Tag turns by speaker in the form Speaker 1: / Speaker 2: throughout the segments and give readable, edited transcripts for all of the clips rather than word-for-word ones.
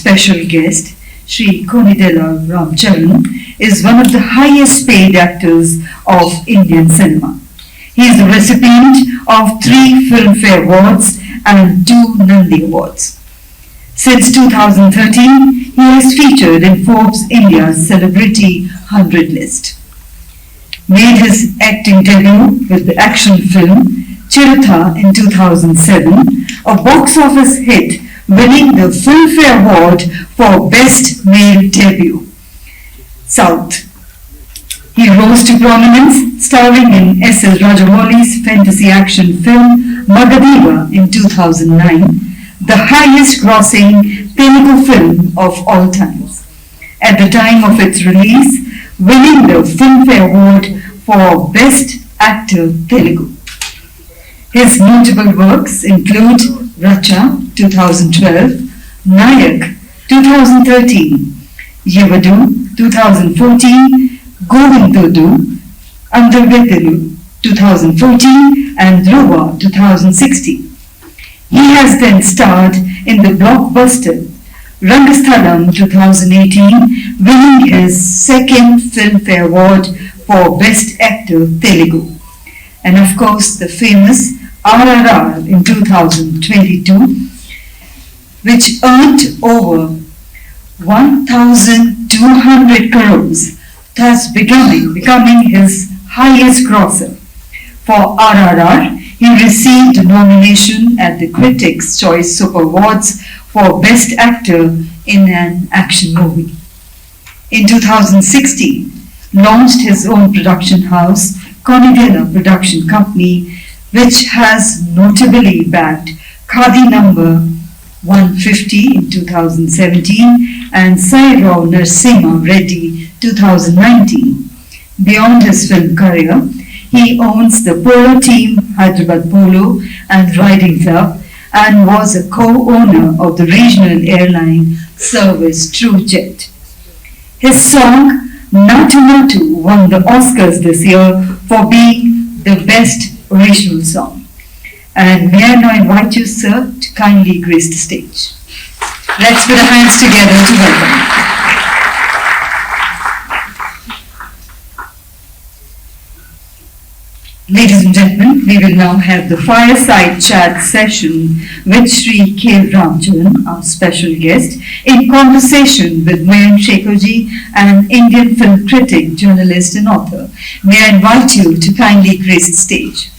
Speaker 1: special guest, Shri Konidela Charan, is one of the highest paid actors of Indian cinema. He is the recipient of 3 Filmfare Awards and 2 Nandi Awards. Since 2013, he has featured in Forbes India's Celebrity 100 list. Made his acting debut with the action film Chiratha in 2007, a box office hit, winning the Filmfare Award for Best Male Debut. South. He rose to prominence starring in S.S. Rajamouli's fantasy action film Magadeva in 2009, the highest grossing Telugu film of all times. At the time of its release, winning the Filmfare Award for Best Actor Telugu. His notable works include Racha 2012, Nayak 2013, Yevadu 2014, Govindudu, Andarvetelu 2014 and Dhruva 2016. He has then starred in the blockbuster Rangasthalam 2018, winning his second Filmfare Award for Best Actor Telugu. And of course the famous RRR in 2022, which earned over 1,200 crores, thus becoming his highest grosser. For RRR, he received a nomination at the Critics' Choice Super Awards for Best Actor in an Action Movie. In 2016, launched his own production house, Konidela Production Company, which has notably backed Khadi number 150 in 2017 and Sairao Narsimha Reddy 2019. Beyond his film career, he owns the Polo Team Hyderabad Polo and Riding Club and was a co-owner of the regional airline service TrueJet. His song Natu Natu won the Oscars this year for being the best original song. And may I now invite you, sir, to kindly grace the stage. Let's put our hands together to welcome. Ladies and gentlemen, we will now have the fireside chat session with Shri K. Ramcharan, our special guest, in conversation with Mayank Shekharji, an Indian film critic, journalist and author. May I invite you to kindly grace the stage.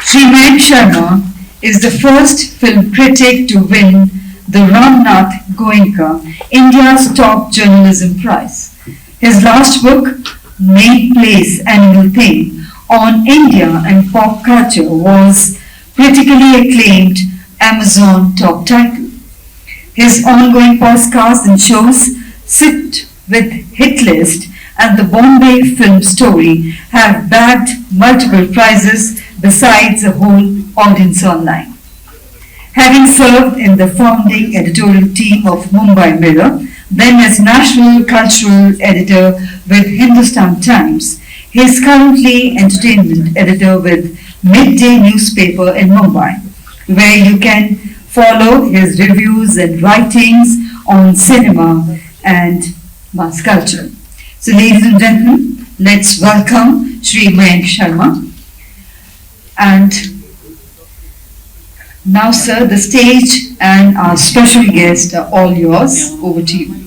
Speaker 1: Shri Mayank Sharma is the first film critic to win the Ramnath Goenka, India's top journalism prize. His last book, Made Place Animal Thing, on India and pop culture was critically acclaimed Amazon top title. His ongoing podcasts and shows, Sit with Hit List and the Bombay Film Story, have bagged multiple prizes besides a whole audience online. Having served in the founding editorial team of Mumbai Mirror, then as National Cultural Editor with Hindustan Times, he is currently Entertainment Editor with Midday newspaper in Mumbai, where you can follow his reviews and writings on cinema and mass culture. So ladies and gentlemen, let's welcome Shri Mayank Sharma. And now, sir, the stage and our special guest are all yours. Over to you.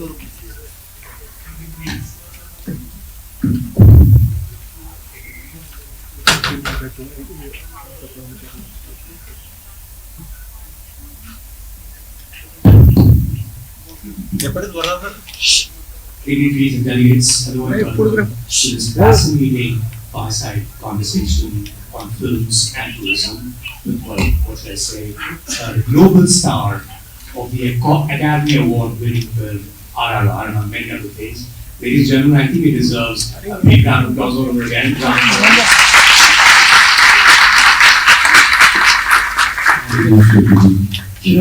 Speaker 2: Ladies and delegates, hello and welcome to this fascinating fireside conversation on films and tourism with, what should I say, the global star of the Academy Award winning film RRR and on many other things. Ladies and gentlemen, I think it deserves a big round of applause over again.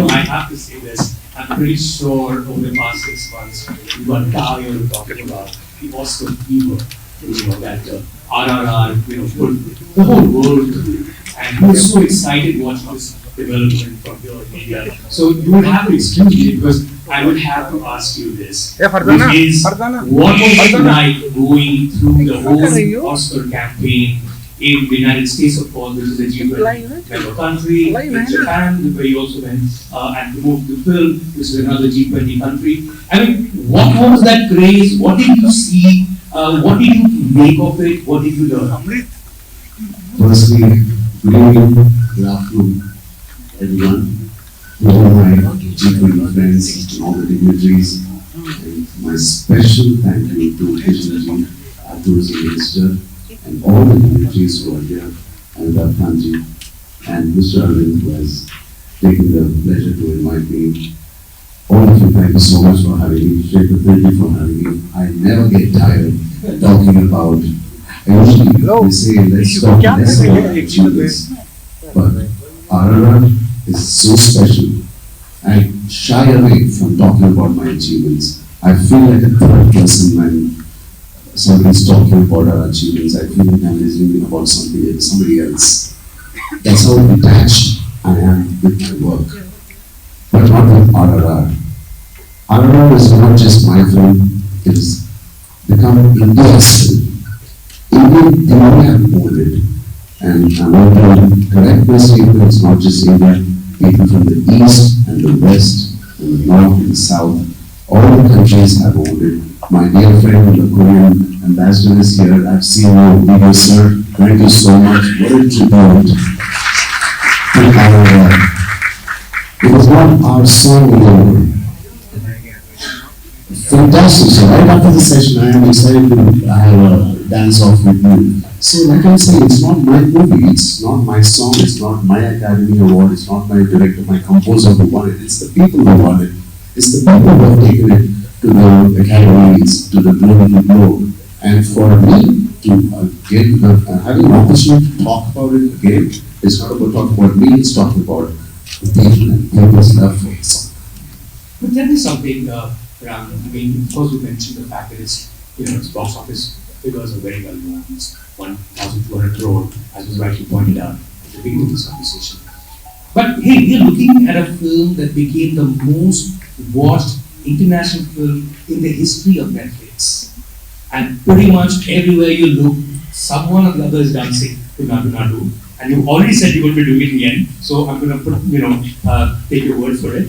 Speaker 2: I have to say this. I'm pretty sure over the past 6 months, we got tired of talking about the Oscar fever. That RRR, put the whole world and he was so excited watching this development from here in India. So you would have to excuse me because I would have to ask you this. Which is, what was it like going through the whole Oscar campaign in the United States, of course, which is a G20 member country, in Japan, where you also went and promoted the film, which is another G20 country. I mean, what was that craze? What did you see? What did you make of it? What did you learn?
Speaker 3: Firstly, good evening, good afternoon, everyone. To all my G20 friends, to all the dignitaries, and my special thank you to Kashmir, our tourism minister, and all the dignitaries who are here, and Gautham and Mr. Arvind, who has taken the pleasure to invite me. All of you, thank you so much for having me. Shekhar, thank you for having me. I never get tired talking about. I usually say, let's talk less about achievements, but RRR is so special. I shy away from talking about my achievements. I feel like a third person when somebody's talking about our achievements. I feel like I'm listening about somebody else. That's how detached I am with my work. But not with RRR. RRR is not just my film, it has become India's film. India have owned it. And I want to correct my statement, it's not just India. People from the east and the west, and the north and the south, all the countries have owned it. My dear friend, the Korean ambassador is here. I've seen your video, sir. Thank you so much. What a tribute to our it was not our song alone. Fantastic. So right after the session, I am excited to have a dance off with you. So like I'm saying, it's not my movie, it's not my song, it's not my Academy Award, it's not my director, my composer who won it, it's the people who won it. It's the people who have taken it to the academies, to the globe. And for me to get having an opportunity to talk about it again, it's not about talking about me, it's talking about the people and people's love for it.
Speaker 2: But tell me something, Ram. I mean, of course, you mentioned the fact that its box office figures are very well known. It's 1,200 crore, as was rightly pointed out at the beginning of this conversation. But hey, we're looking at a film that became the most watched international film in the history of Netflix. And pretty much everywhere you look, someone or the other is dancing to Nadu Nadu. And you already said you're going to be doing it in the end, so I'm going to take your word for it.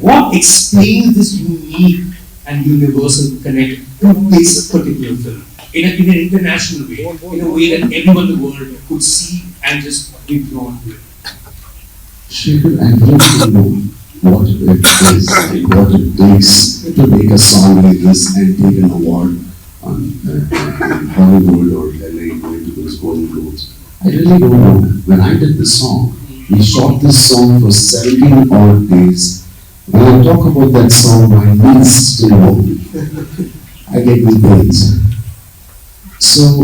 Speaker 2: What explains this unique and universal connect to this particular film in an international way, in a way that everyone in the world could see and just be drawn to it?
Speaker 3: Shekhar, I don't know what it is and what it takes to make a song like this and take an award on Hollywood or LA going to those Golden Globes. I really don't know. When I did the song, we shot this song for 17 odd days. When I talk about that song, my knees still wobble. I get the pains. So,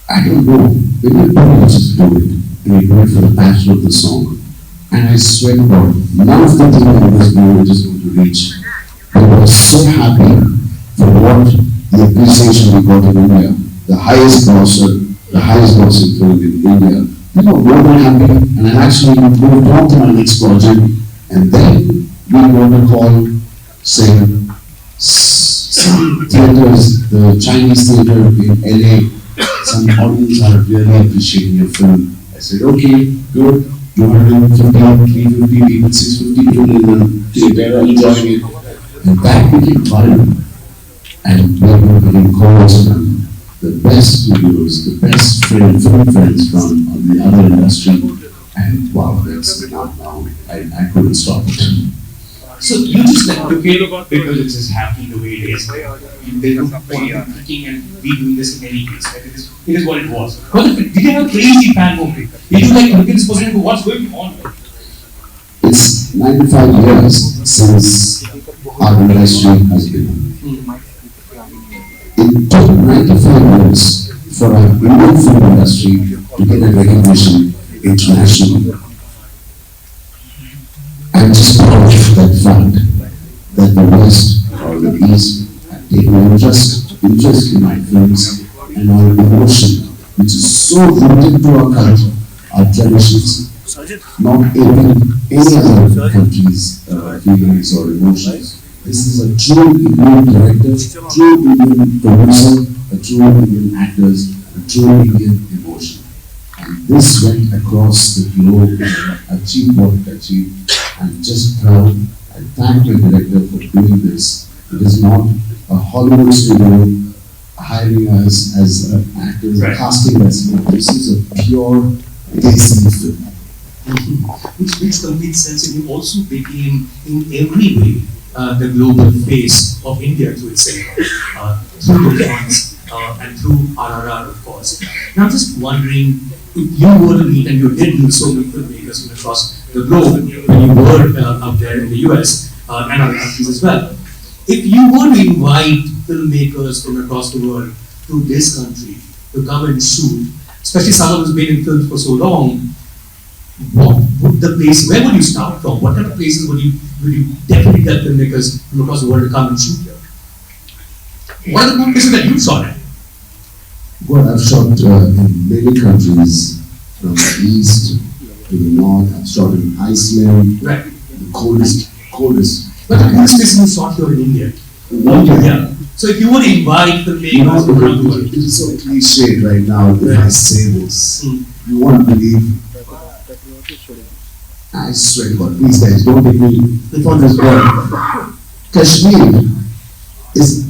Speaker 3: I don't know. When you do it, just do it. And you do it for the passion of the song. And I swear to God, none of the team members knew it is going to reach. But I was so happy for what the appreciation we got in India. The highest grossing film in India. You know, more than happy. And I actually moved on to my next project. And then we got a call saying some theaters, the Chinese theater in LA, some audience are really appreciating your film. I said, okay, good. 250, 350 people, 650 people in the theater are enjoying it. And that became viral. And we were getting calls from the best studios, the best film friends from the other industry. And wow, that's now I couldn't stop it.
Speaker 2: So you just took it because it's just happening the way it is. There's no point in thinking and we doing this in any case. Right? It is what it was. Did you have a crazy fan movement? Did you look at this person and go, what's going on?
Speaker 3: It's 95 years since our industry has been. It took 95 years for our Indian film industry to get a recognition internationally. I'm just proud of that fact that the West or the East have taken interest in my films and our emotion which is so rooted to our culture, our traditions, not any other country's feelings or emotions. This is a true Indian director, true Indian producer, a true Indian actors, a true Indian emotion. And this went across the globe and achieved what it achieved. I'm just proud. I thank the director for doing this. It is not a Hollywood studio hiring us as actors, casting us. This is a pure Desi film.
Speaker 2: Which makes complete sense, and you also became, in every way, the global face of India through its cinema, through the films, and through RRR, of course. Now, I'm just wondering, if you were to meet, and you did meet so many filmmakers from across the globe when you were up there in the US and other countries as well. If you were to invite filmmakers from across the world to this country to come and shoot, especially someone who's been in films for so long, what would the place, where would you start from? What kind of places would you definitely tell filmmakers from across the world to come and shoot here? What are the good places that you shot at?
Speaker 3: Well, I've shot in many countries, from the east to the north. I've shot in Iceland,
Speaker 2: Right.
Speaker 3: the coldest.
Speaker 2: But the coolest places you shot here in India. Yeah. So if you were to invite filmmakers from around the world.
Speaker 3: It is so cliched right now if I say this.
Speaker 2: Mm.
Speaker 3: You won't believe. I swear to God, please guys, don't take me for this word. Kashmir is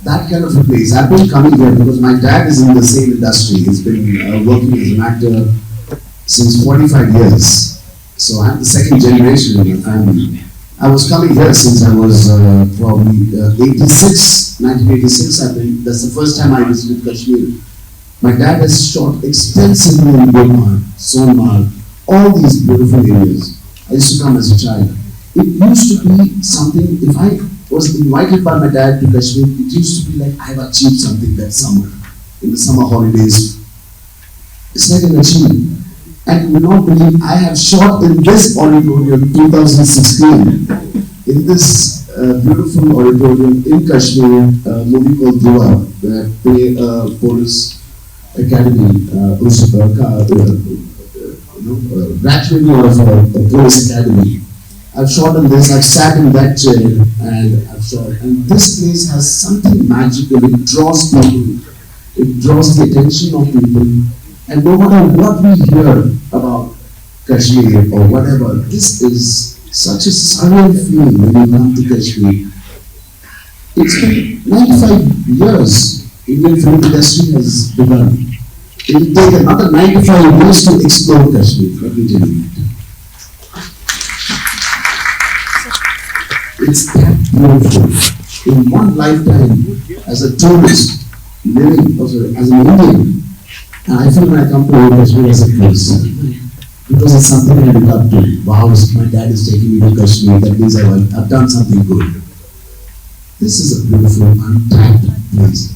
Speaker 3: that kind of a place. I've been coming here because my dad is in the same industry. He's been working as an actor since 45 years. So I'm the second generation in my family. I was coming here since I was probably 1986. That's the first time I visited Kashmir. My dad has shot extensively in Gulmarg, Sonmarg, all these beautiful areas. I used to come as a child. It used to be something, if I was invited by my dad to Kashmir, it used to be like I have achieved something that summer, in the summer holidays. It's like an achievement. And you will not believe, I have shot in this auditorium 2016, in this beautiful auditorium in Kashmir, a movie called Dua, where I play police academy, graduating out of a police academy. I've shot in this, I've sat in that chair, and I've shot. And this place has something magical, it draws people, it draws the attention of people. And no matter what we hear about Kashmir or whatever, this is such a surreal feeling when you come to Kashmir. It's been 95 years Indian film industry has begun. It will take another 95 years to explore Kashmir, let me tell you. It's that beautiful. In one lifetime, as a tourist, living, as an Indian, and I feel when I come to Kashmir as a place, because it's something I look up to. Wow, my dad is taking me to Kashmir, that means I've done something good. This is a beautiful, untapped place.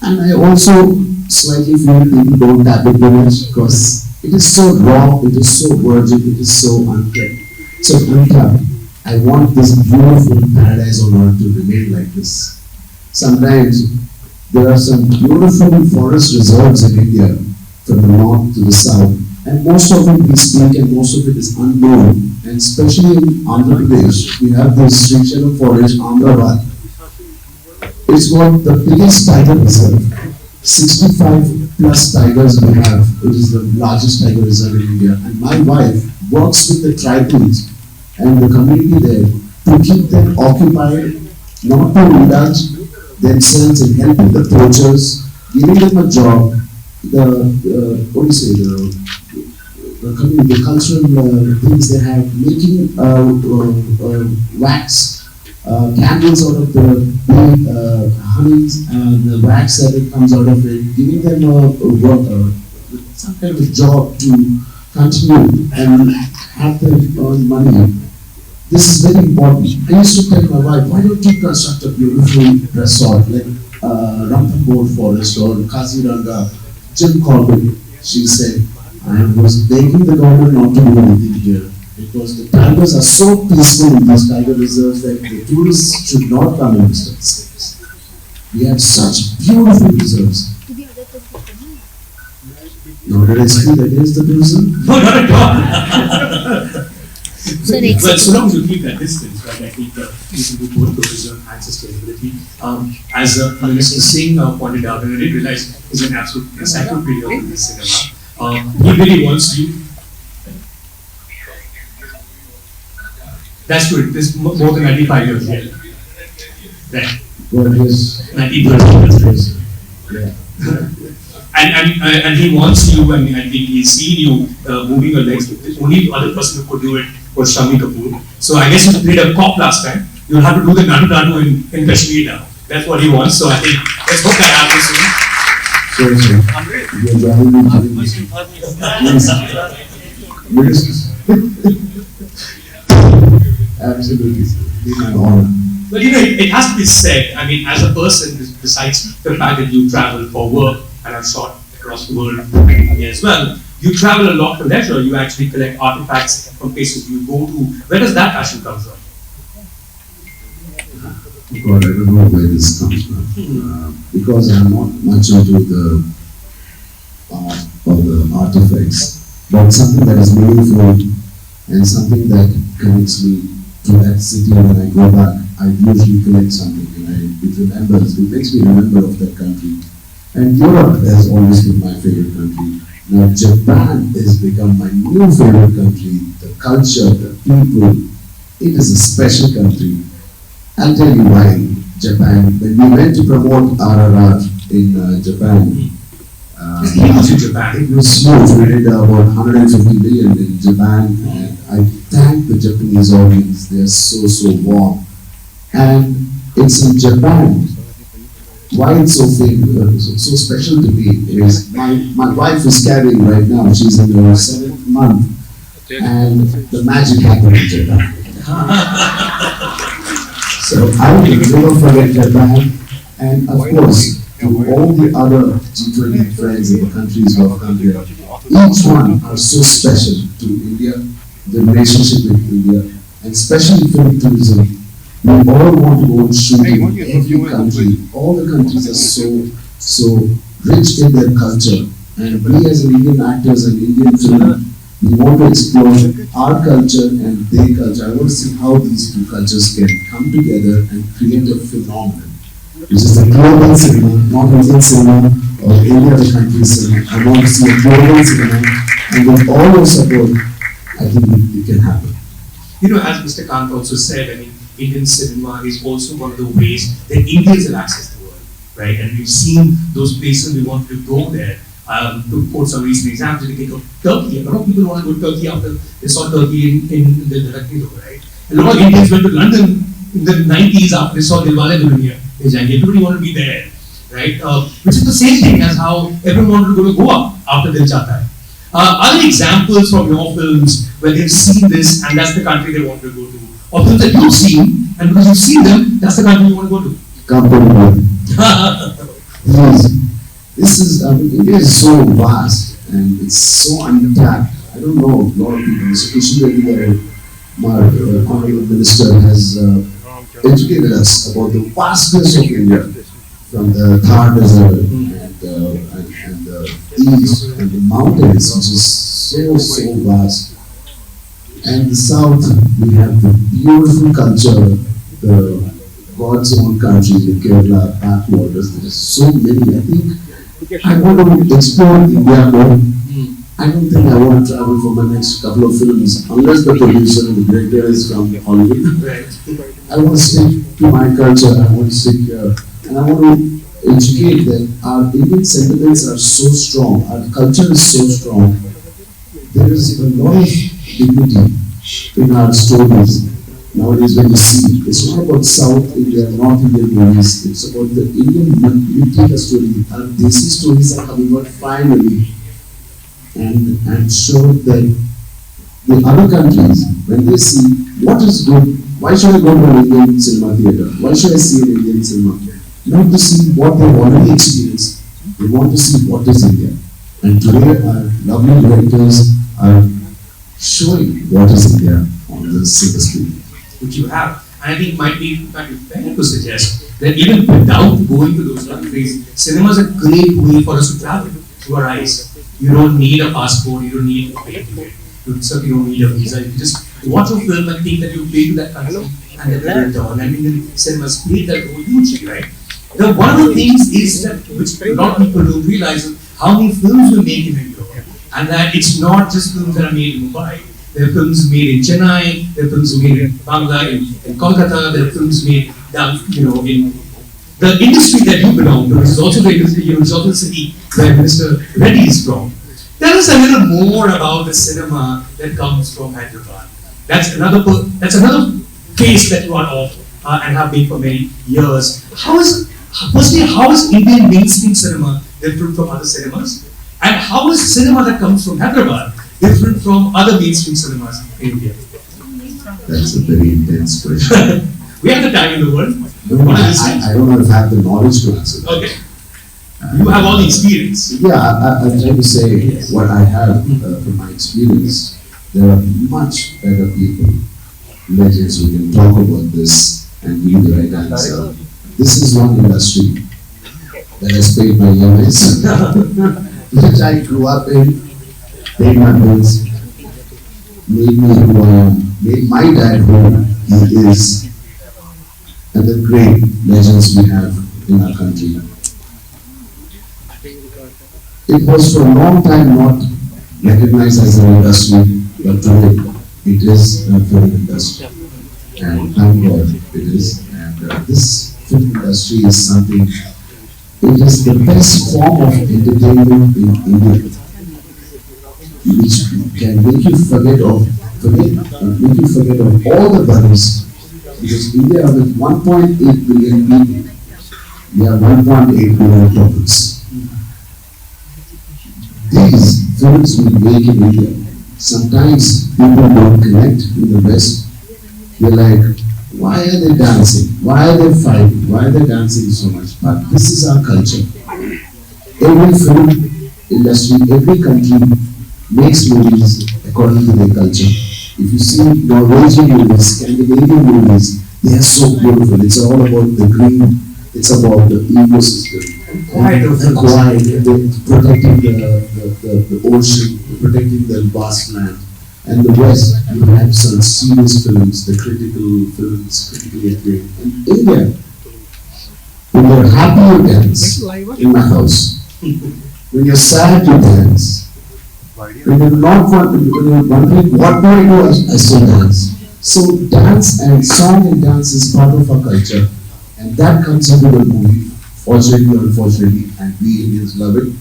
Speaker 3: And I also slightly feel people don't tap it too much because it is so raw, it is so virgin, it is so untapped. So untapped. I want this beautiful paradise on earth to remain like this. Sometimes there are some beautiful forest reserves in India, from the north to the south, and most of it we speak and most of it is unknown. And especially in Andhra Pradesh, we have this Sreemukhi forest, Ahmedabad. It's got the biggest tiger reserve. 65 plus tigers we have. It is the largest tiger reserve in India. And my wife works with the tribals and the community there to keep them occupied, not to indulge themselves in helping the poachers, giving them a job, the cultural things they have, making wax, candles out of the honey, the wax that it comes out of it, giving them some kind of job to continue and have them earn money. This is very important. I used to tell my wife, why don't you construct a beautiful resort like Ranthambore Forest or Kaziranga, Jim Corbett? She said, I was begging the government not to do anything here because the tigers are so peaceful in these tiger reserves that the tourists should not come and visit this place. We have such beautiful reserves. Now, did I speak against the person?
Speaker 2: No, not at all. Well, so long as you keep that distance, right? I think you can do both tourism and sustainability. As Minister Singh pointed out, and I didn't realize he's an absolute encyclopedia in this cinema. He really wants you. That's good. This is more than 95 years here. Right.
Speaker 3: Well, yes.
Speaker 2: 90 years.
Speaker 3: Yeah.
Speaker 2: And he wants you, and I think he's seen you moving your legs. The only other person who could do it was Shami Kapoor. So I guess you played a cop last time. You'll have to do the nadu in Kashmir now. That's what he wants. So I think let's hope that happens soon.
Speaker 3: Sorry, sir. You're driving me to Absolutely. It's an honor.
Speaker 2: But you know, it has to be said. I mean, as a person, besides the fact that you travel for work, and I've shot across the world as well, you travel a lot for leisure. You actually collect artifacts from places you go to. Where does that passion come from?
Speaker 3: God, I don't know where this comes from. Because I'm not much into the art or the artifacts, but something that is meaningful and something that connects me to that city when I go back. I usually collect something and it makes me remember of that country. And Europe has always been my favorite country. Now Japan has become my new favorite country. The culture, the people, it is a special country. I'll tell you why Japan. When we went to promote RRR in Japan, it was huge. We did about 150 million in Japan, and I thank the Japanese audience. They are so warm, and it's in Japan. Why it's so famous, so special to me is my wife is carrying right now. She's in her 7th month, and the magic happened in Japan. So I will never forget Japan, and of course, to all the other G20 friends in the countries who have come here, each one are so special to India, the relationship with India, and especially film tourism. We all want to go and shoot in every country. All the countries are so rich in their culture, and we as Indian actors and Indian film, we want to explore our culture and their culture. I want to see how these two cultures can come together and create a phenomenon, which is a global cinema, not Indian cinema or any other country's cinema. I want to see a global cinema, and with all your support, I think it can happen.
Speaker 2: You know, as Mr. Kant also said, I mean, Indian cinema is also one of the ways that Indians have access to the world, right? And we've seen those places, we want to go there. To quote some recent examples, we think of Turkey. A lot of people want to go to Turkey after they saw Turkey in the Rashmi, right? A lot of Indians went to London in the 90s after they saw Dilwale Dulhaniya. Everybody wanted to be there, right? Which is the same thing as how everyone wanted to go to Goa after Dil Chahta Hai. Other examples from your films where they've seen this and that's the country they want to go to, or films that you've seen and because you've seen them, that's the country you want to go to.
Speaker 3: Come to This is, India is so vast and it's so untapped. I don't know, a lot of people, especially my Honorable Minister has educated us about the vastness of India, from the Thar Desert and the east and the mountains, which is so vast. And the south, we have the beautiful culture, the God's own country, the Kerala backwaters. There are so many. I think I want to explore India more. I don't think I want to travel for my next couple of films unless the producer and the director is from Hollywood. I want to stick to my culture. I want to stick here, and I want to educate that our Indian sentiments are so strong. Our culture is so strong. There is a lot of dignity in our stories. Nowadays, when you see, it's not about South India, North Indian movies, it's about the Indian Mithila story. Our Desi stories are coming out finally and show that the other countries, when they see what is good, why should I go to an Indian cinema theatre? Why should I see an Indian cinema? Not to see what they've already experienced, they want to see what is India. And today, our lovely directors are showing what is India on the silver screen.
Speaker 2: Which you have. And I think it might be fair to suggest that even without going to those countries, cinema is a great way for us to travel through our eyes. You don't need a passport, you don't need a plane ticket. You certainly don't need a visa. You just watch a film and think that you pay to that country and then you return. And Indian cinemas play that role hugely, right? Now, one of the things is that which a lot of people don't realize is how many films we make in India. And that it's not just films that are made in Mumbai. There are films made in Chennai, there are films made in Bangla, in Kolkata, there are films made down, in the industry that you belong to, which is also the industry, it's also the city where Mr. Reddy is from. Tell us a little more about the cinema that comes from Hyderabad. That's another case that you are of and have been for many years. How is Indian mainstream cinema different from other cinemas? And how is cinema that comes from Hyderabad different from other mainstream cinemas in India?
Speaker 3: That's a very intense question.
Speaker 2: We have the time in the world.
Speaker 3: I don't know if I have the knowledge to answer that.
Speaker 2: Okay. You have all the experience.
Speaker 3: Yeah, I'm trying to say what I have from my experience. There are much better people, legends who can talk about this and give the right answer. This is one industry that has paid my EMIs, which I grew up in, paid my bills, made me who I am, made my dad who he is, and the great legends we have in our country. It was for a long time not recognized as an industry, but today it is a film industry. And thank God it is. And this film industry is something, it is the best form of entertainment in India, which can make you forget of all the worries. Because India with 1.8 billion people, we have 1.8 billion problems. These films we make in India, sometimes people don't connect in the West. They're like, why are they dancing? Why are they fighting? Why are they dancing so much? But this is our culture. Every film industry, every country makes movies according to their culture. If you see Norwegian movies, Scandinavian movies, they are so beautiful. It's all about the green, it's about the ecosystem. The quiet, protecting the ocean, protecting the vast land. And the West, you have some serious films, the critical films, critically acclaimed. In India, when you're happy you dance in my house. When you're sad you dance. When you're not wondering what do I do, I still dance. So dance and song and dance is part of our culture. And that comes into the movie, fortunately or unfortunately, and we Indians love it.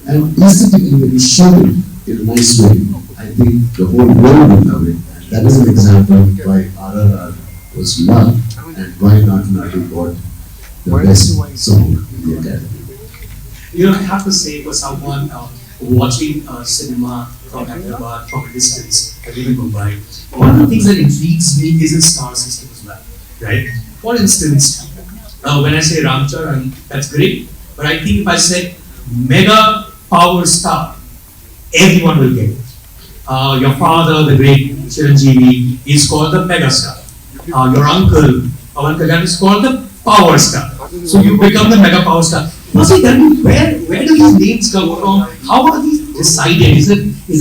Speaker 3: And aesthetically, when you show it in a nice way, I think the whole world will love it. And that is an example of why RRR was loved and why Natu got the best song in the Academy.
Speaker 2: I have to say, for someone watching cinema from Hyderabad, from a distance, I live in Mumbai, one of the things that intrigues me is the star system as well, right? For instance, when I say Charan, that's great, but I think if I said mega power star, everyone will get it. Your father, the great Chiranjeevi, is called the mega star. Your uncle, Pawan Kalyan, is called the power star. So you become the mega power star. Must I tell you, where do these names come from? How are these decided? Is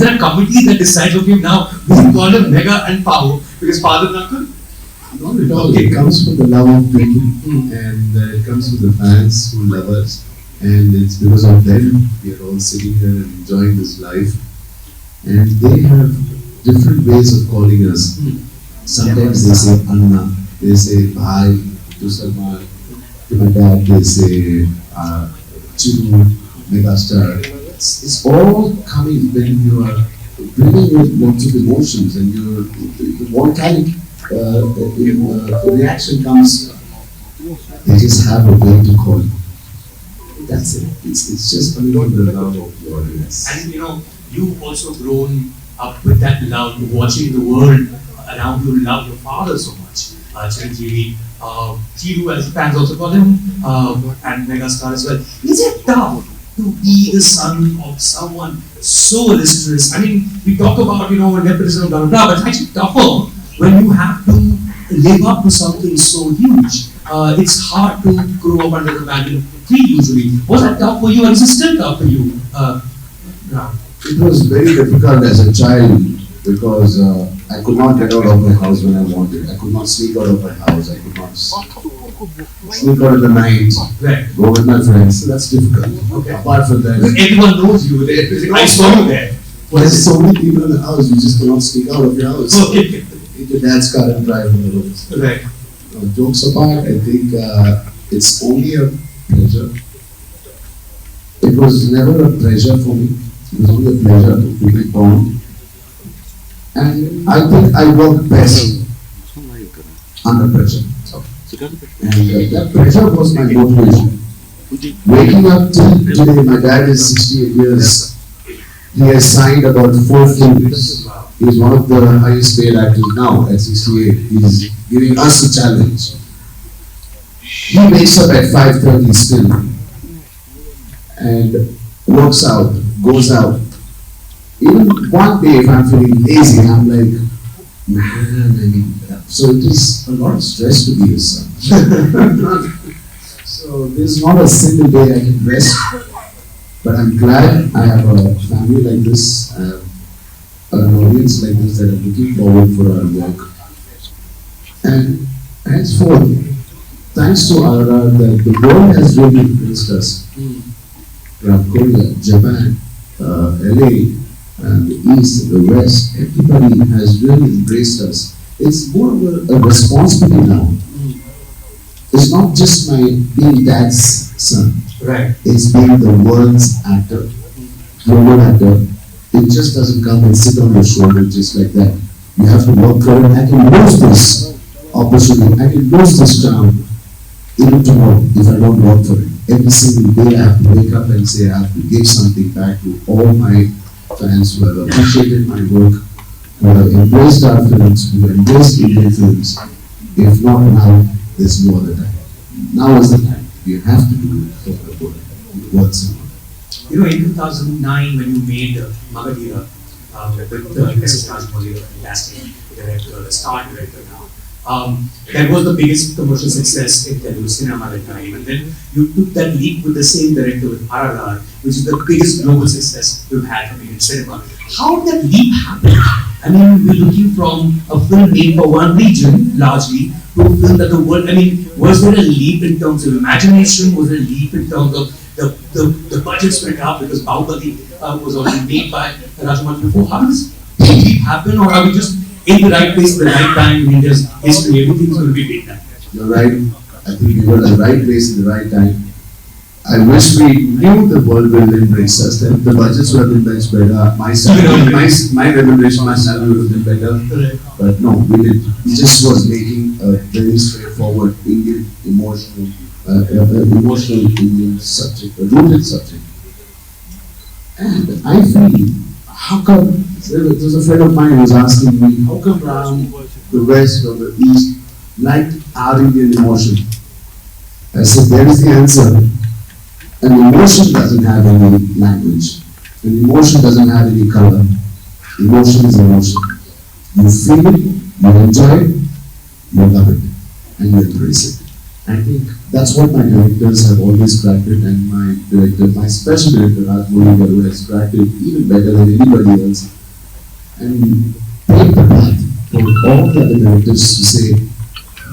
Speaker 2: there a committee that decides, okay, now we call them mega and power because father and uncle?
Speaker 3: Not at all. It comes from the love of people and it comes from the fans who love us. And it's because of them we are all sitting here and enjoying this life. And they have different ways of calling us. Sometimes they say Anna, they say Bhai, to Salman, to my dad, they say Chiru, Megastar. It's all coming when you are bringing with lots of emotions and your volcanic reaction comes. They just have a way to call you. That's it. It's just a little bit of love of your audience.
Speaker 2: And you've also grown up with that love, watching the world around you, love your father so much. Chiranjeevi, Chiru as fans also call him, and Megastar as well. Is it tough to be the son of someone so illustrious? I mean, we talk about, nepotism, blah, blah, blah, but it's actually tougher when you have to live up to something so huge. It's hard to grow up under the banner tree usually. Was that tough for you, and is it still tough for you now?
Speaker 3: It was very difficult as a child because I could not get out of my house when I wanted. I could not sneak out of my house. I could not sneak out in the night,
Speaker 2: Right.
Speaker 3: go with my friends. So that's difficult.
Speaker 2: Okay.
Speaker 3: Apart from that,
Speaker 2: Because everyone knows you. I saw you there.
Speaker 3: there's so many people in the house, you just cannot sneak out of your house.
Speaker 2: Okay.
Speaker 3: Take your dad's car and drive on the roads.
Speaker 2: Right.
Speaker 3: Jokes apart, I think it's only a pleasure. It was never a pleasure for me. It was only a pleasure to be born. And I think I work best under pressure. And that pressure was my motivation. Waking up till today, my dad is 68 years. He has signed about 4 films. He's one of the highest paid actors now at 68. He's giving us a challenge. He wakes up at 5:30 still and works out, goes out. Even one day if I'm feeling lazy, I'm like, man, I mean, so it is a lot of stress to be his son. So there's not a single day I can rest, but I'm glad I have a family like this, I have an audience like this that are looking forward for our work. And henceforth, thanks to our the world has really embraced us. From Korea, Japan, LA, and the East, and the West, everybody has really embraced us. It's more of a responsibility now. It's not just my being dad's son.
Speaker 2: Right.
Speaker 3: It's being the world's actor, global actor. It just doesn't come and sit on your shoulder just like that. You have to work for it. I can lose this opportunity. I can lose this crown even tomorrow if I don't work for it. Every single day I have to wake up and say I have to give something back to all my fans who have appreciated my work, who have embraced our films, who have embraced Indian films. If not now, there's no other time. Now is the time. We have to do it for the world. What's
Speaker 2: You know, in 2009, when you made Magadira, with S.S. Rajmouli, the fantastic director, the star director now, that was the biggest commercial success in Telugu cinema at the time. And then you took that leap with the same director with Bharadwaj, which is the biggest global success we've had from Indian cinema. How did that leap happen? I mean, we're looking from a film made for one region, largely, to a film that the world, I mean, was there a leap in terms of imagination? Was there a leap in terms of the budgets went up because Bahubali was already made by Rajmouli before? How does this leap happen, or are we just in the right place at the right time in India's history? Everything's going to be big now.
Speaker 3: You're right. I think we were at the right place at the right time. I wish we knew the world will embrace us, then the budgets would have been much better. My salary, my remuneration, my salary would have been better. But no, we did. We just was making a very straightforward Indian emotional Indian subject, a rooted subject. And I feel, how come, there was a friend of mine who was asking me, how come around the West or the East liked our Indian emotion? I said, there is the answer. An emotion doesn't have any language. An emotion doesn't have any color. Emotion is emotion. You feel it, you enjoy it, you love it, and you embrace it. I think that's what my directors have always cracked it, and my director, my special director, Rajmouli, has cracked it even better than anybody else. And take the path for all the other directors to say,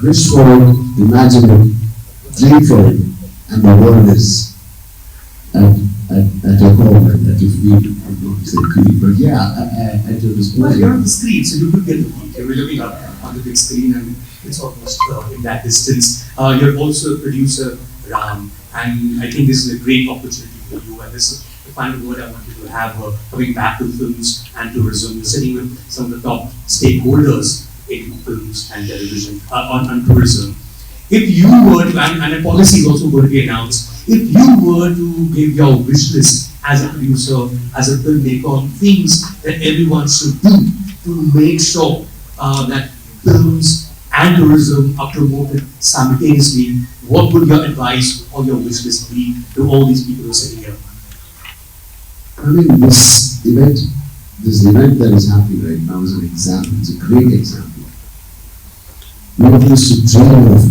Speaker 3: wish for it, imagine it, dream for it, and the world is at your home, at your feet. I'm not to say feet, but yeah, at your disposal.
Speaker 2: Well, you're on the screen, so you could get the feet. You're looking up on the big screen, and it's almost in that distance. You're also a producer, Ram, and I think this is a great opportunity for you. And this is the final word I want you to have coming back to films and tourism. You're sitting with some of the top stakeholders in films and television on tourism. If you were to, and a policy is also going to be announced, if you were to give your wish list as a producer, as a filmmaker, on things that everyone should do to make sure that films and tourism are promoted simultaneously, what would your advice or your wish list be to all these people who are sitting here?
Speaker 3: I mean, this event that is happening right now is an example. It's a great example. We used to dream of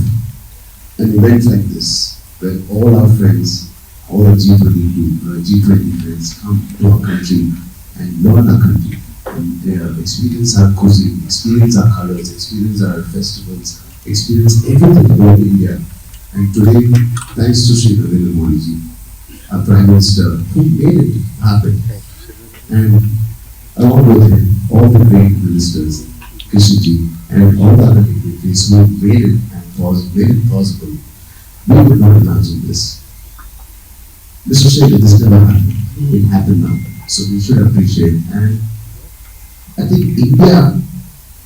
Speaker 3: an event like this, where all our friends, all our G20 friends come to our country and learn our country, and experience our cuisine, experience our colors, experience our festivals, experience everything about India. And today, thanks to Shri Narendra Modi ji, our Prime Minister, who made it happen, and along with him, all the great ministers, Krishna ji, and all the other dignitaries who made it possible, we would not imagine this. Mr. Shekhar, this never happened. It happened now. So we should appreciate. And I think India,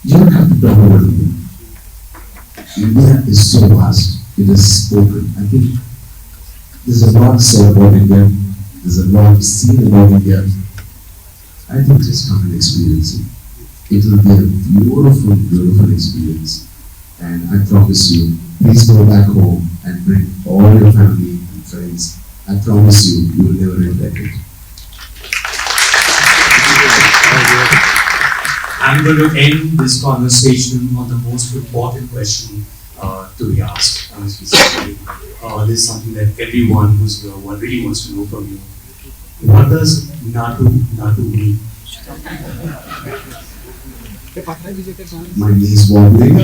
Speaker 3: you don't have to talk about India. India is so vast. It is spoken. I think there's a lot said about India. There's a lot seen about India. I think just come and experience it. It will be a beautiful, beautiful experience. And I promise you, please go back home and bring all your family and friends. I promise you, you will never regret it.
Speaker 2: I'm going to end this conversation on the most important question to be asked. Honestly speaking, this is something that everyone who's here really wants to know from you. What does Natu mean?
Speaker 3: My knees wobbling.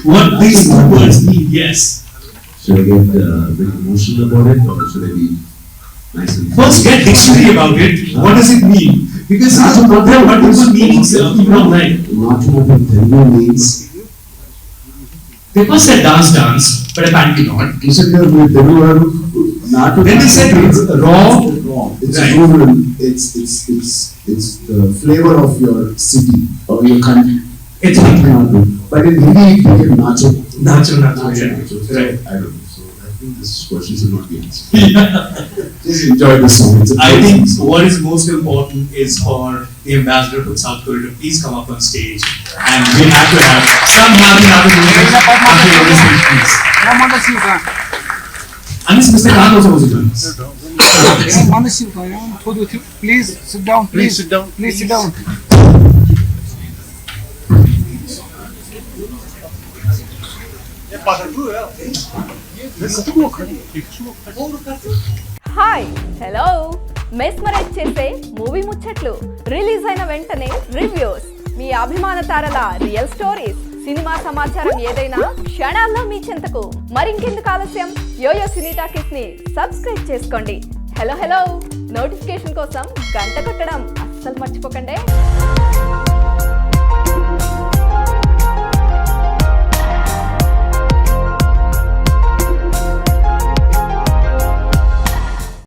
Speaker 2: What these two words mean? Yes.
Speaker 3: Should I get a bit emotional about it, or should I be nice and
Speaker 2: First, get dictionary about it. What does it mean? Because there are multiple meanings even online.
Speaker 3: Natu in Telugu means.
Speaker 2: People said dance, but apparently not.
Speaker 3: Then
Speaker 2: they said it's raw.
Speaker 3: It's
Speaker 2: Right.
Speaker 3: rural. It's the flavor of your city or your country.
Speaker 2: It's
Speaker 3: But in Hindi, it became nacho.
Speaker 2: Nacho.
Speaker 3: Right. I don't know. So I think this question should not be answered. Just enjoy the song. It's a
Speaker 2: I think
Speaker 3: beautiful song.
Speaker 2: what is most important is for the ambassador from South Korea to please come up on stage, and we have to have some happy music after your speech, please. And this Mr. Khan also was joining us.
Speaker 4: Please sit down. Please sit down. Please sit down.
Speaker 5: Hi hello mesmerise చేసే movie ముచ్చట్లు, release అయిన వెంటనే reviews, మీ అభిమాన తారల real stories, cinema సమాచారం ఏదైనా క్షణాల్లో మీ చెంతకు. మరింకెందుకు ఆలస్యం, యోయో సినీ టాకీస్ ని సబ్స్క్రైబ్ చేసుకోండి. హలో నోటిఫికేషన్ కోసం గంట కొట్టడం అస్సలు మర్చిపోకండి.